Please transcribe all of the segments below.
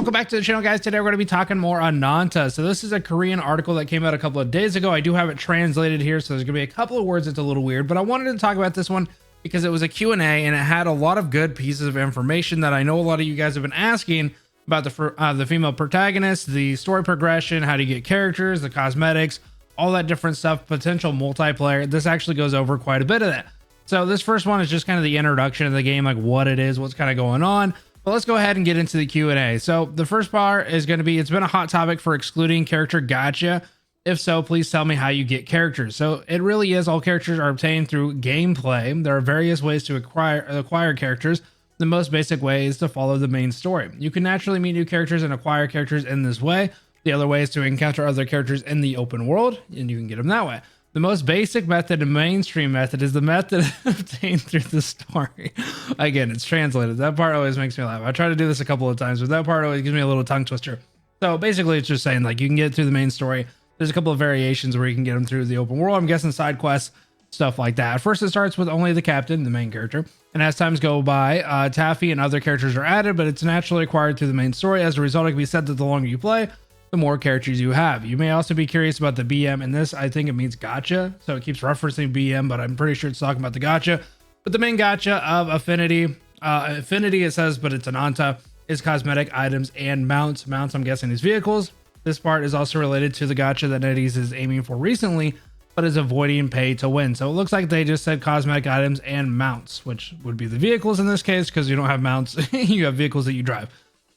Welcome back to the channel, guys. Today we're going to be talking more on Ananta. So this is a Korean article that came out a couple of days ago. I do have it translated here, so there's going to be a couple of words that's a little weird, but I wanted to talk about this one because it was a Q&A and it had a lot of good pieces of information that I know a lot of you guys have been asking about the female protagonist, the story progression, how to get characters, the cosmetics, all that different stuff, potential multiplayer. This actually goes over quite a bit of that. So this first one is just kind of the introduction of the game, like what it is, what's kind of going on. But let's go ahead and get into the Q&A. So the first part is going to be, it's been a hot topic for excluding character gacha. If so, please tell me how you get characters. So it really is all characters are obtained through gameplay. There are various ways to acquire characters. The most basic way is to follow the main story. You can naturally meet new characters and acquire characters in this way. The other way is to encounter other characters in the open world, and you can get them that way. The most basic method and mainstream method is the method obtained through the story. Again, it's translated. That part always makes me laugh. I try to do this a couple of times, but that part always gives me a little tongue twister. So basically, it's just saying like you can get through the main story. There's a couple of variations where you can get them through the open world. I'm guessing side quests, stuff like that. At first, it starts with only the captain, the main character. And as times go by, Taffy and other characters are added, but it's naturally acquired through the main story. As a result, it can be said that the longer you play, the more characters you have. You may also be curious about the BM. In this, I think it means gotcha. So it keeps referencing BM, but I'm pretty sure it's talking about the gotcha. But the main gotcha of Affinity, it says, but it's Ananta, is cosmetic items and mounts. Mounts, I'm guessing, is vehicles. This part is also related to the gotcha that NetEase is aiming for recently, but is avoiding pay to win. So it looks like they just said cosmetic items and mounts, which would be the vehicles in this case, because you don't have mounts, you have vehicles that you drive.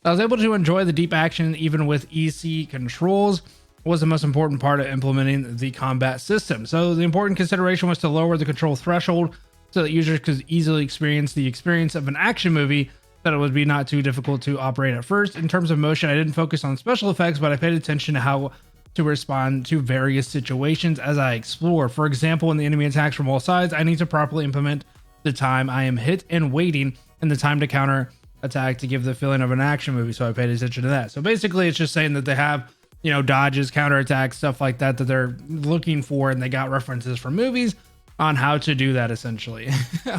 I was able to enjoy the deep action even with EC controls. Was the most important part of implementing the combat system. So the important consideration was to lower the control threshold so that users could easily experience the experience of an action movie, that it would be not too difficult to operate at first. In terms of motion, I didn't focus on special effects, but I paid attention to how to respond to various situations as I explore. For example, when the enemy attacks from all sides, I need to properly implement the time I am hit and waiting and the time to counter attack to give the feeling of an action movie. So I paid attention to that. So basically it's just saying that they have, you know, dodges, counterattacks, stuff like that they're looking for, and they got references from movies on how to do that essentially.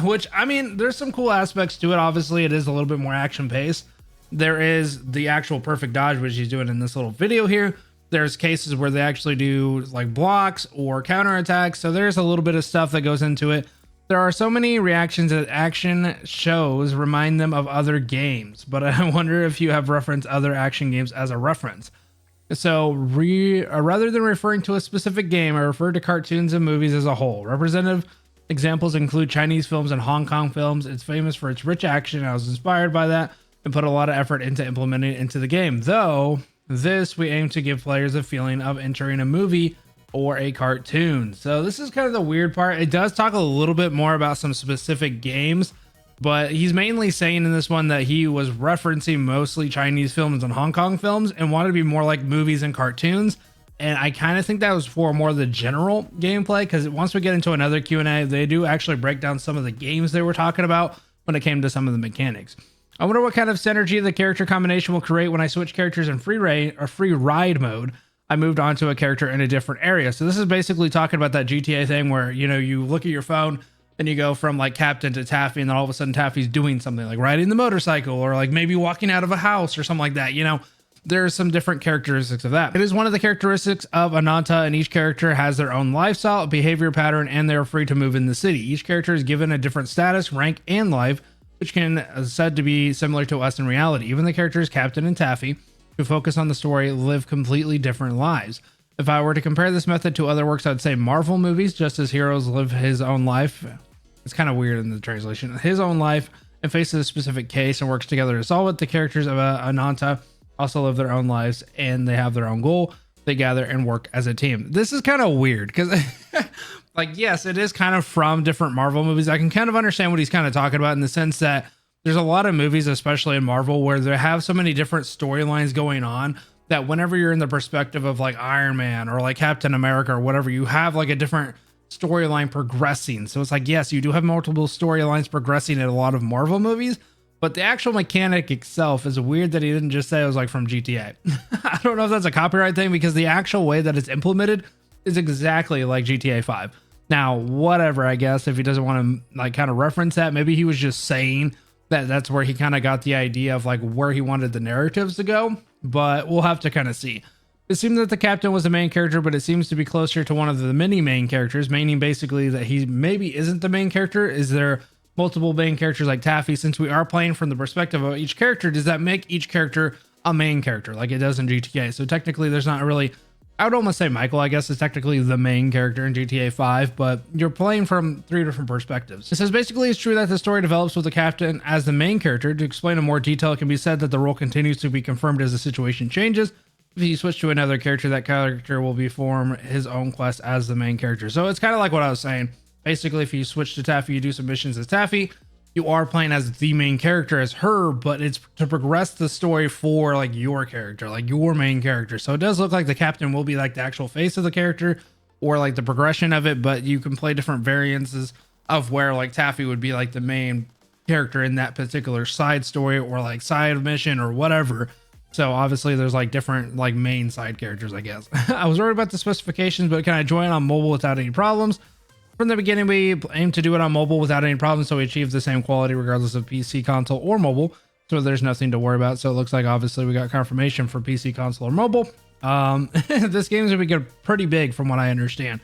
Which, I mean, there's some cool aspects to it. Obviously it is a little bit more action paced. There is the actual perfect dodge, which he's doing in this little video here. There's cases where they actually do like blocks or counterattacks. So there's a little bit of stuff that goes into it. There are so many reactions that action shows remind them of other games, but I wonder if you have referenced other action games as a reference. So rather than referring to a specific game, I refer to cartoons and movies as a whole. Representative examples include Chinese films and Hong Kong films. It's famous for its rich action. I was inspired by that and put a lot of effort into implementing it into the game. Though this, we aim to give players a feeling of entering a movie or a cartoon. So this is kind of the weird part. It does talk a little bit more about some specific games, but he's mainly saying in this one that he was referencing mostly Chinese films and Hong Kong films and wanted to be more like movies and cartoons. And I kind of think that was for more of the general gameplay, because once we get into another Q&A, they do actually break down some of the games they were talking about when it came to some of the mechanics. I wonder what kind of synergy the character combination will create when I switch characters in free ride mode. I moved on to a character in a different area. So this is basically talking about that GTA thing where, you know, you look at your phone and you go from like Captain to Taffy, and then all of a sudden Taffy's doing something like riding the motorcycle or like maybe walking out of a house or something like that. You know, there's some different characteristics of that. It is one of the characteristics of Ananta, and each character has their own lifestyle, behavior pattern, and they're free to move in the city. Each character is given a different status, rank, and life, which can said to be similar to us in reality. Even the characters Captain and Taffy, who focus on the story, live completely different lives. If I were to compare this method to other works, I'd say Marvel movies, just as heroes live his own life. It's kind of weird in the translation. His own life and faces a specific case and works together to solve it. The characters of Ananta also live their own lives and they have their own goal. They gather and work as a team. This is kind of weird because like, yes, it is kind of from different Marvel movies. I can kind of understand what he's kind of talking about in the sense that there's a lot of movies, especially in Marvel, where they have so many different storylines going on that whenever you're in the perspective of like Iron Man or like Captain America or whatever, you have like a different storyline progressing. So it's like, yes, you do have multiple storylines progressing in a lot of Marvel movies, but the actual mechanic itself is weird that he didn't just say it was like from GTA. I don't know if that's a copyright thing, because the actual way that it's implemented is exactly like GTA 5. Now, whatever, I guess, if he doesn't want to like kind of reference that, maybe he was just saying that's where he kind of got the idea of like where he wanted the narratives to go, but we'll have to kind of see. It seemed that the captain was the main character, but it seems to be closer to one of the many main characters, meaning basically that he maybe isn't the main character. Is there multiple main characters like Taffy? Since we are playing from the perspective of each character, does that make each character a main character like it does in GTA? So technically there's not really, I would almost say Michael, I guess, is technically the main character in GTA 5, but you're playing from 3 different perspectives. It says basically it's true that the story develops with the captain as the main character. To explain in more detail, it can be said that the role continues to be confirmed as the situation changes. If you switch to another character, that character will perform his own quest as the main character. So it's kind of like what I was saying. Basically, if you switch to Taffy, you do some missions as Taffy, you are playing as the main character as her, but it's to progress the story for like your character, like your main character. So it does look like the captain will be like the actual face of the character or like the progression of it, but you can play different variances of where like Taffy would be like the main character in that particular side story or like side mission or whatever. So obviously there's like different like main side characters, I guess. I was worried about the specifications, but can I join on mobile without any problems? From the beginning, we aim to do it on mobile without any problems, so we achieve the same quality regardless of PC, console, or mobile. So there's nothing to worry about. So it looks like obviously we got confirmation for PC, console, or mobile. This game's gonna be pretty big from what I understand.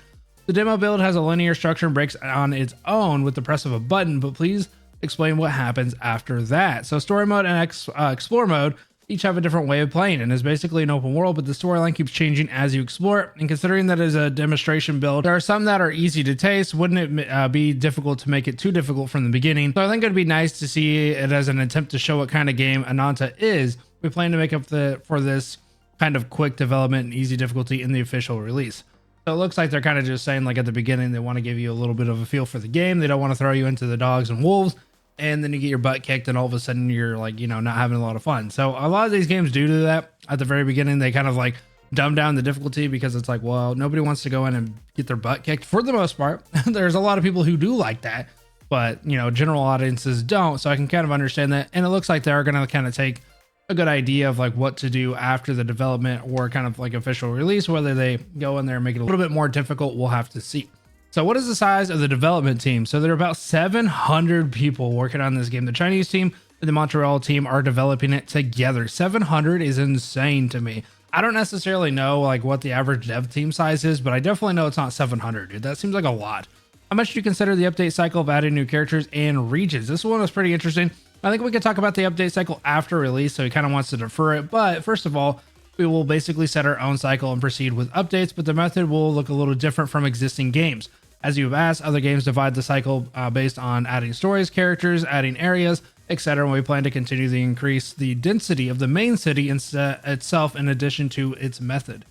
The demo build has a linear structure and breaks on its own with the press of a button, but please explain what happens after that. So story mode and explore mode each have a different way of playing, and is basically an open world, but the storyline keeps changing as you explore it. And considering that it is a demonstration build, there are some that are easy to taste. Wouldn't it be difficult to make it too difficult from the beginning? So I think it'd be nice to see it as an attempt to show what kind of game Ananta is. We plan to make up for this kind of quick development and easy difficulty in the official release. So it looks like they're kind of just saying like at the beginning, they want to give you a little bit of a feel for the game. They don't want to throw you into the dogs and wolves, and then you get your butt kicked and all of a sudden you're like, you know, not having a lot of fun. So a lot of these games do that at the very beginning. They kind of like dumb down the difficulty because it's like, well, nobody wants to go in and get their butt kicked for the most part. There's a lot of people who do like that, but you know, general audiences don't. So I can kind of understand that. And it looks like they're going to kind of take a good idea of like what to do after the development or kind of like official release. Whether they go in there and make it a little bit more difficult, we'll have to see. So what is the size of the development team? So there are about 700 people working on this game. The Chinese team and the Montreal team are developing it together. 700 is insane to me. I don't necessarily know like what the average dev team size is, but I definitely know it's not 700, dude. That seems like a lot. How much do you consider the update cycle of adding new characters and regions? This one was pretty interesting. I think we could talk about the update cycle after release, so he kind of wants to defer it. But first of all, we will basically set our own cycle and proceed with updates, but the method will look a little different from existing games. As you've asked, other games divide the cycle based on adding stories, characters, adding areas, etc. And we plan to continue to increase the density of the main city itself in addition to its method.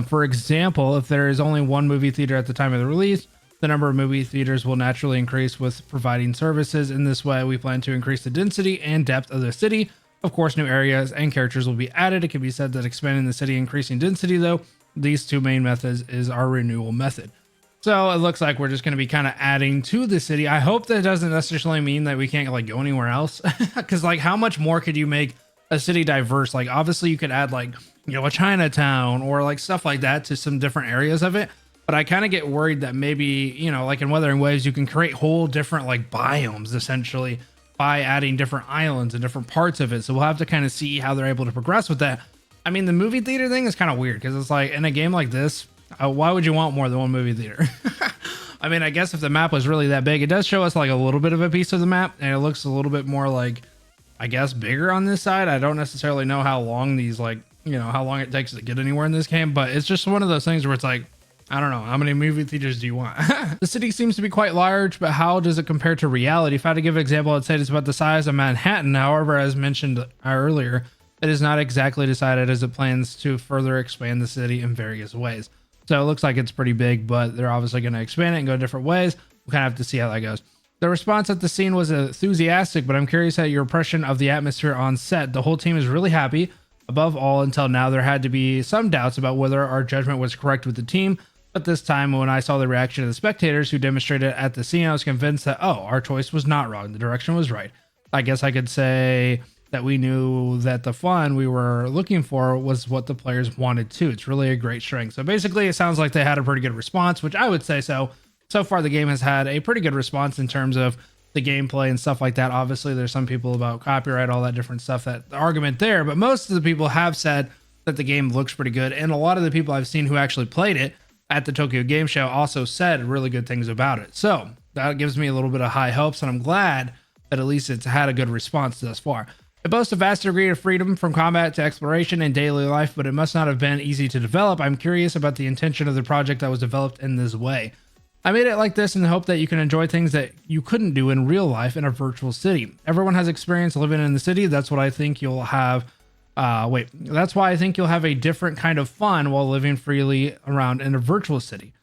For example, if there is only one movie theater at the time of the release, the number of movie theaters will naturally increase with providing services. In this way, we plan to increase the density and depth of the city. Of course, new areas and characters will be added. It can be said that expanding the city, increasing density, though, these two main methods is our renewal method. So it looks like we're just going to be kind of adding to the city. I hope that doesn't necessarily mean that we can't like go anywhere else. Because like how much more could you make a city diverse? Like obviously you could add like, you know, a Chinatown or like stuff like that to some different areas of it. But I kind of get worried that maybe, you know, like in Wuthering Waves, you can create whole different like biomes essentially by adding different islands and different parts of it. So we'll have to kind of see how they're able to progress with that. I mean, the movie theater thing is kind of weird because it's like in a game like this, why would you want more than one movie theater? I mean, I guess if the map was really that big, it does show us like a little bit of a piece of the map and it looks a little bit more like, I guess, bigger on this side. I don't necessarily know how long these like, you know, how long it takes to get anywhere in this game, but it's just one of those things where it's like, I don't know, how many movie theaters do you want? The city seems to be quite large, but how does it compare to reality? If I had to give an example, I'd say it's about the size of Manhattan. However, as mentioned earlier, it is not exactly decided as it plans to further expand the city in various ways. So it looks like it's pretty big, but they're obviously going to expand it and go different ways. We'll kind of have to see how that goes. The response at the scene was enthusiastic, but I'm curious at your impression of the atmosphere on set. The whole team is really happy. Above all, until now, there had to be some doubts about whether our judgment was correct with the team. But this time, when I saw the reaction of the spectators who demonstrated at the scene, I was convinced that, oh, our choice was not wrong. The direction was right. I guess I could say that we knew that the fun we were looking for was what the players wanted too. It's really a great strength. So basically, it sounds like they had a pretty good response, which I would say so. So far, the game has had a pretty good response in terms of the gameplay and stuff like that. Obviously, there's some people about copyright, all that different stuff, that the argument there, but most of the people have said that the game looks pretty good. And a lot of the people I've seen who actually played it at the Tokyo Game Show also said really good things about it. So that gives me a little bit of high hopes, and I'm glad that at least it's had a good response thus far. It boasts a vast degree of freedom from combat to exploration and daily life, but it must not have been easy to develop. I'm curious about the intention of the project that was developed in this way. I made it like this in the hope that you can enjoy things that you couldn't do in real life in a virtual city. Everyone has experience living in the city. That's what I think you'll have. That's why I think you'll have a different kind of fun while living freely around in a virtual city.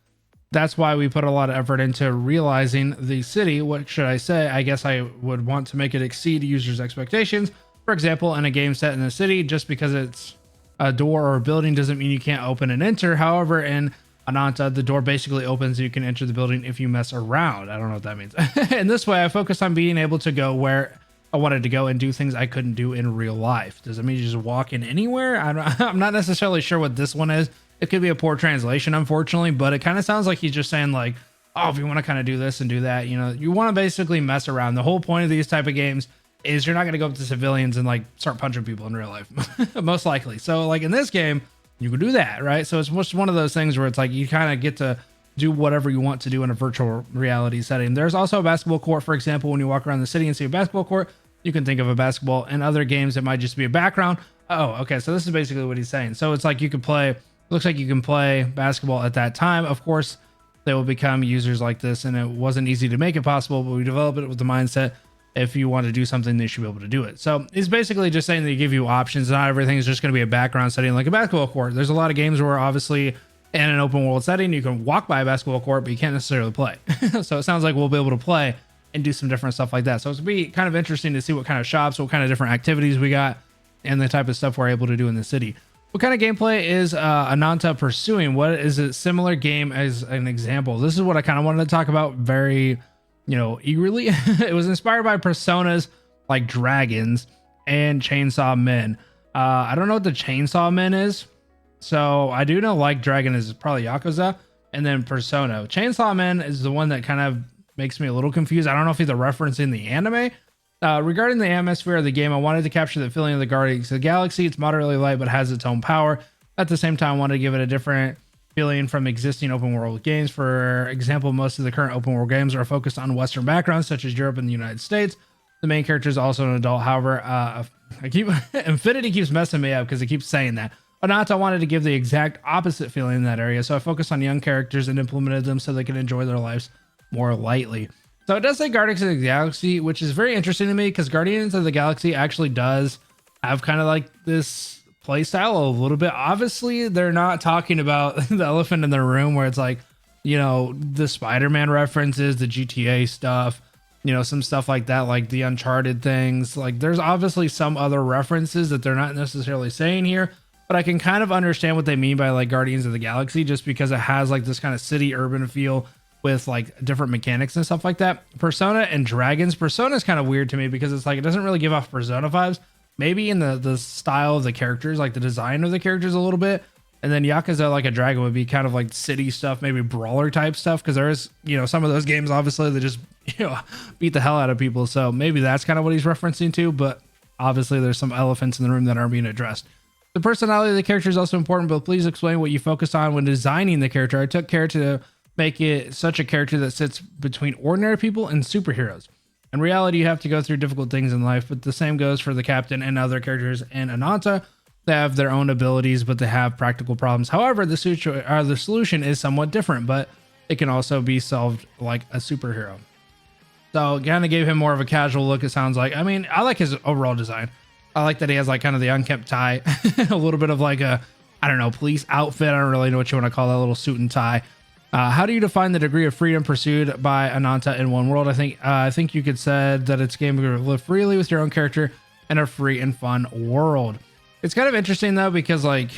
That's why we put a lot of effort into realizing the city. What should I say? I guess I would want to make it exceed users' expectations. For example, in a game set in the city, just because it's a door or a building doesn't mean you can't open and enter. However, in Ananta, the door basically opens and you can enter the building if you mess around. I don't know what that means. In this way, I focused on being able to go where I wanted to go and do things I couldn't do in real life. Does it mean you just walk in anywhere? I'm not necessarily sure what this one is. It could be a poor translation, unfortunately, but it kind of sounds like he's just saying like, oh, if you want to kind of do this and do that, you know, you want to basically mess around. The whole point of these type of games is you're not going to go up to civilians and like start punching people in real life, most likely. So like in this game, you can do that, right? So it's just one of those things where it's like you kind of get to do whatever you want to do in a virtual reality setting. There's also a basketball court, for example. When you walk around the city and see a basketball court, you can think of a basketball. In other games, it might just be a background. Oh, okay. So this is basically what he's saying. So it's like you could play, looks like you can play basketball at that time. Of course, they will become users like this, and it wasn't easy to make it possible, but we developed it with the mindset if you want to do something, they should be able to do it. So he's basically just saying that they give you options. Not everything is just going to be a background setting like a basketball court. There's a lot of games where obviously in an open world setting, you can walk by a basketball court, but you can't necessarily play. So it sounds like we'll be able to play and do some different stuff like that. So it's going to be kind of interesting to see what kind of shops, what kind of different activities we got, and the type of stuff we're able to do in the city. What kind of gameplay is Ananta pursuing? What is a similar game as an example? This is what I kind of wanted to talk about very, eagerly. It was inspired by personas like Dragons and Chainsaw Men. I don't know what the Chainsaw Men is. So I do know like Dragon is probably Yakuza, and then Persona. Chainsaw Men is the one that kind of makes me a little confused. I don't know if he's referencing the anime. Regarding the atmosphere of the game, I wanted to capture the feeling of the Guardians of the Galaxy. It's moderately light, but has its own power. At the same time, I wanted to give it a different feeling from existing open world games. For example, most of the current open world games are focused on Western backgrounds, such as Europe and the United States. The main character is also an adult. However, Infinity keeps messing me up because it keeps saying that. Ananta wanted to give the exact opposite feeling in that area, so I focused on young characters and implemented them so they can enjoy their lives more lightly. So it does say Guardians of the Galaxy, which is very interesting to me because Guardians of the Galaxy actually does have kind of like this play style a little bit. Obviously, they're not talking about the elephant in the room where it's like, the Spider-Man references, the GTA stuff, some stuff like that, like the Uncharted things. Like there's obviously some other references that they're not necessarily saying here, but I can kind of understand what they mean by like Guardians of the Galaxy just because it has like this kind of city urban feel with like different mechanics and stuff like that. Persona and Dragons. Persona is kind of weird to me because it's like it doesn't really give off Persona vibes. Maybe in the style of the characters, like the design of the characters a little bit. And then Yakuza like a Dragon would be kind of like city stuff, maybe brawler type stuff, because there is, some of those games obviously that just beat the hell out of people. So maybe that's kind of what he's referencing to, but obviously there's some elephants in the room that aren't being addressed. The personality of the character is also important, but please explain what you focused on when designing the character. I took care to make it such a character that sits between ordinary people and superheroes. In reality, you have to go through difficult things in life, but the same goes for the captain and other characters in Ananta. They have their own abilities, but they have practical problems. However, the solution is somewhat different, but it can also be solved like a superhero. So kind of gave him more of a casual look, it sounds like. I mean, I like his overall design. I like that he has like kind of the unkempt tie, a little bit of like a, police outfit. I don't really know what you want to call that, little suit and tie. How do you define the degree of freedom pursued by Ananta in one world? I think you could said that it's game to live freely with your own character in a free and fun world. It's kind of interesting though, because like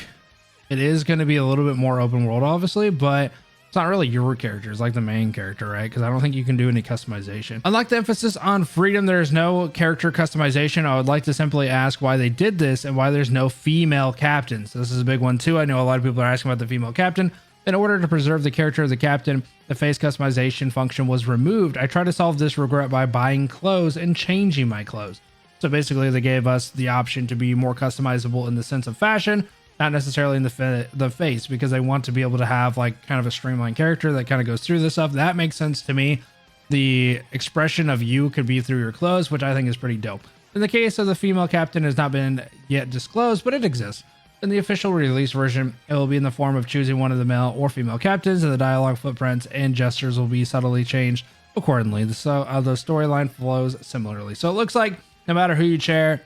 it is going to be a little bit more open world, obviously, but it's not really your character. It's like the main character, right? Because I don't think you can do any customization. Unlike the emphasis on freedom, there is no character customization. I would like to simply ask why they did this and why there's no female captains. So this is a big one too. I know a lot of people are asking about the female captain. In order to preserve the character of the captain, the face customization function was removed. I tried to solve this regret by buying clothes and changing my clothes. So basically they gave us the option to be more customizable in the sense of fashion, not necessarily in the face, because they want to be able to have like kind of a streamlined character that kind of goes through this stuff. That makes sense to me. The expression of you could be through your clothes, which I think is pretty dope. In the case of the female captain, has not been yet disclosed, but it exists. In the official release version, it will be in the form of choosing one of the male or female captains, and the dialogue, footprints, and gestures will be subtly changed accordingly. The storyline flows similarly. So it looks like no matter who you choose,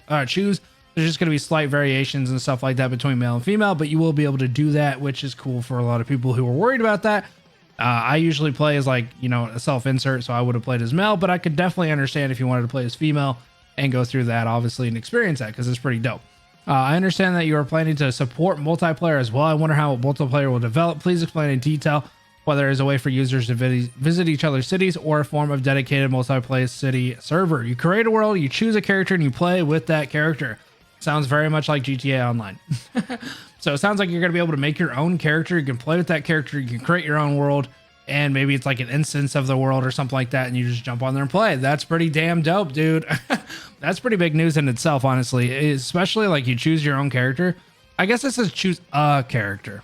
there's just going to be slight variations and stuff like that between male and female, but you will be able to do that, which is cool for a lot of people who are worried about that. I usually play as like, you know, a self-insert, so I would have played as male, but I could definitely understand if you wanted to play as female and go through that, obviously, and experience that, because it's pretty dope. I understand that you are planning to support multiplayer as well. I wonder how multiplayer will develop. Please explain in detail whether there is a way for users to visit each other's cities or a form of dedicated multiplayer city server. You create a world, you choose a character, and you play with that character. Sounds very much like GTA Online. So it sounds like you're going to be able to make your own character. You can play with that character. You can create your own world, and maybe it's like an instance of the world or something like that, and you just jump on there and play. That's pretty damn dope, dude. That's pretty big news in itself, honestly, especially like you choose your own character. I guess it says choose a character.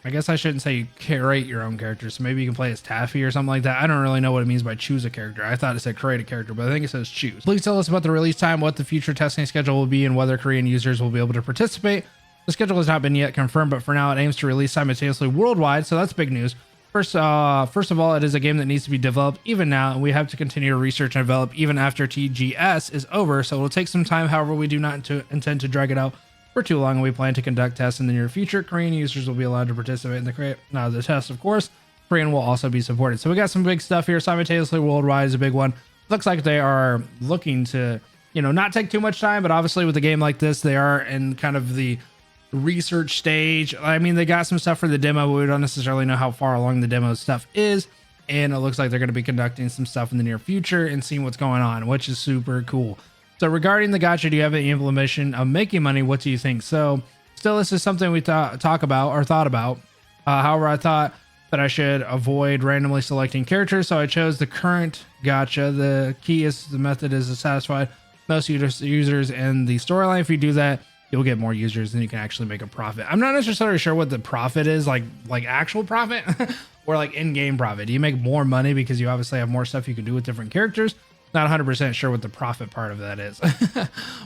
I guess I shouldn't say you create your own character, so maybe you can play as Taffy or something like that. I don't really know what it means by choose a character. I thought it said create a character, but I think it says choose. Please tell us about the release time, what the future testing schedule will be, and whether Korean users will be able to participate. The schedule has not been yet confirmed, but for now it aims to release simultaneously worldwide, so that's big news. First of all, it is a game that needs to be developed even now, and we have to continue to research and develop even after TGS is over, so it will take some time. However, we do not intend to drag it out for too long, and we plan to conduct tests in the near future. Korean users will be allowed to participate in the test, of course. Korean will also be supported. So we got some big stuff here. Simultaneously worldwide is a big one. Looks like they are looking to, you know, not take too much time, but obviously with a game like this, they are in kind of the research stage. I mean, they got some stuff for the demo, but we don't necessarily know how far along the demo stuff is, and it looks like they're going to be conducting some stuff in the near future and seeing what's going on, which is super cool. So regarding the gacha, do you have any implementation of making money? What do you think? So still, this is something we thought about. However, I thought that I should avoid randomly selecting characters, so I chose the current gacha. The key is the method is to satisfy most users in the storyline. If you do that, you'll get more users and you can actually make a profit. I'm not necessarily sure what the profit is, like actual profit or like in-game profit. Do you make more money because you obviously have more stuff you can do with different characters? Not 100% sure what the profit part of that is.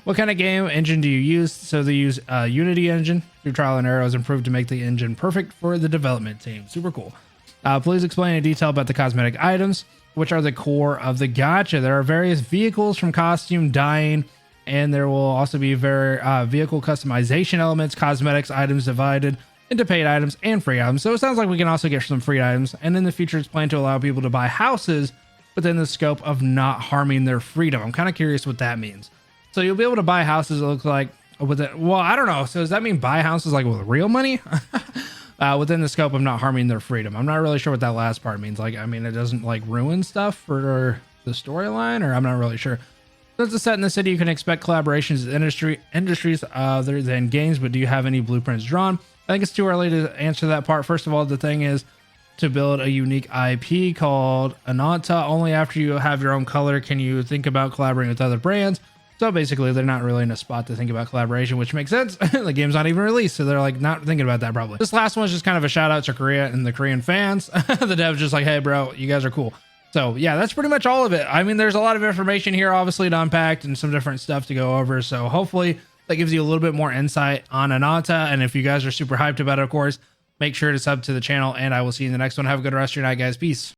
What kind of game engine do you use? So they use Unity engine. Through trial and error has improved to make the engine perfect for the development team. Super cool. Please explain in detail about the cosmetic items, which are the core of the gacha. There are various vehicles from costume, dyeing, and there will also be vehicle customization elements, cosmetics items divided into paid items and free items. So it sounds like we can also get some free items. And in the future, it's planned to allow people to buy houses within the scope of not harming their freedom. I'm kind of curious what that means. So you'll be able to buy houses, it looks like, with it. Well, I don't know. So does that mean buy houses like with real money? Within the scope of not harming their freedom. I'm not really sure what that last part means. Like, I mean, it doesn't like ruin stuff for the storyline, or I'm not really sure. Since it's set in the city, you can expect collaborations with industries other than games, but do you have any blueprints drawn? I think it's too early to answer that part. First of all, the thing is to build a unique IP called Ananta. Only after you have your own color can you think about collaborating with other brands. So basically, they're not really in a spot to think about collaboration, which makes sense. The game's not even released, so they're like not thinking about that probably. This last one is just kind of a shout out to Korea and the Korean fans. The dev's just like, hey, bro, you guys are cool. So yeah, that's pretty much all of it. I mean, there's a lot of information here, obviously, to unpack and some different stuff to go over. So hopefully that gives you a little bit more insight on Ananta. And if you guys are super hyped about it, of course, make sure to sub to the channel, and I will see you in the next one. Have a good rest of your night, guys. Peace.